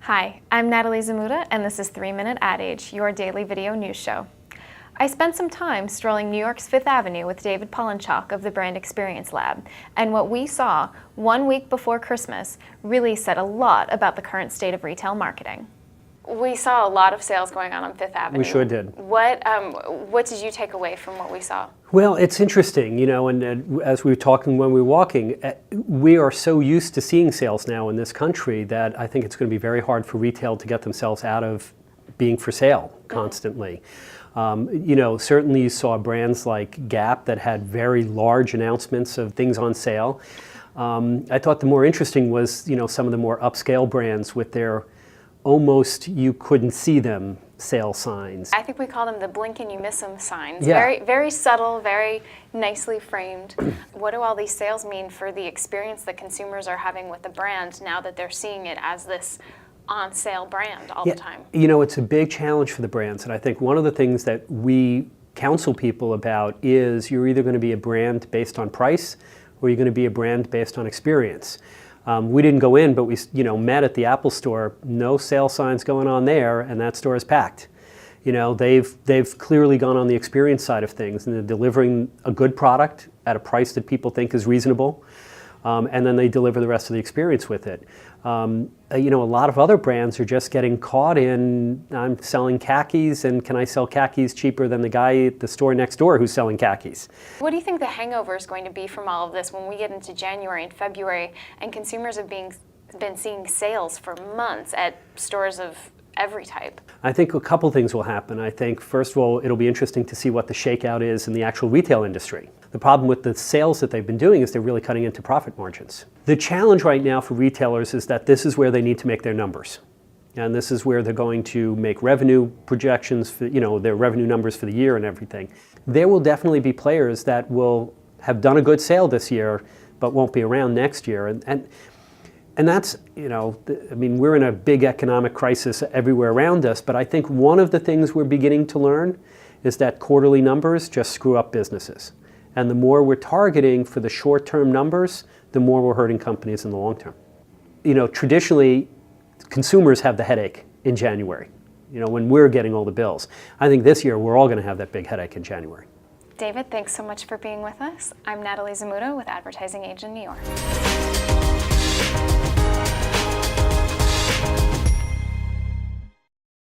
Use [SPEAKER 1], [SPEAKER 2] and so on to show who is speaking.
[SPEAKER 1] Hi, I'm Natalie Zamuda, and this is 3-Minute Ad Age, your daily video news show. I spent some time strolling New York's Fifth Avenue with David Polinchok of the Brand Experience Lab, and what we saw 1 week before Christmas really said a lot about the current state of retail marketing. We saw a lot of sales going on Fifth Avenue.
[SPEAKER 2] We sure did.
[SPEAKER 1] What did you take away from what we saw?
[SPEAKER 2] Well, it's interesting, and as we were talking when we were walking, we are so used to seeing sales now in this country that I think it's going to be very hard for retail to get themselves out of being for sale constantly. Certainly you saw brands like Gap that had very large announcements of things on sale. I thought the more interesting was, some of the more upscale brands with their almost you couldn't see them sale signs.
[SPEAKER 1] I think we call them the blink and you miss them signs.
[SPEAKER 2] Yeah.
[SPEAKER 1] Very, very subtle, very nicely framed. What do all these sales mean for the experience that consumers are having with the brand now that they're seeing it as this on sale brand all the time?
[SPEAKER 2] It's a big challenge for the brands, and I think one of the things that we counsel people about is you're either going to be a brand based on price or you're going to be a brand based on experience. We didn't go in, but we met at the Apple store. No sale signs going on there, and that store is packed. They've clearly gone on the experience side of things, and they're delivering a good product at a price that people think is reasonable, and then they deliver the rest of the experience with it. A lot of other brands are just getting caught in, I'm selling khakis, and can I sell khakis cheaper than the guy at the store next door who's selling khakis?
[SPEAKER 1] What do you think the hangover is going to be from all of this when we get into January and February and consumers have been seeing sales for months at stores of every type?
[SPEAKER 2] I think a couple things will happen. I think, first of all, it'll be interesting to see what the shakeout is in the actual retail industry. The problem with the sales that they've been doing is they're really cutting into profit margins. The challenge right now for retailers is that this is where they need to make their numbers. And this is where they're going to make revenue projections, for, their revenue numbers for the year and everything. There will definitely be players that will have done a good sale this year, but won't be around next year. And that's, we're in a big economic crisis everywhere around us, but I think one of the things we're beginning to learn is that quarterly numbers just screw up businesses. And the more we're targeting for the short-term numbers, the more we're hurting companies in the long term. Traditionally, consumers have the headache in January, when we're getting all the bills. I think this year we're all going to have that big headache in January.
[SPEAKER 1] David, thanks so much for being with us. I'm Natalie Zamuda with Advertising Age in New York.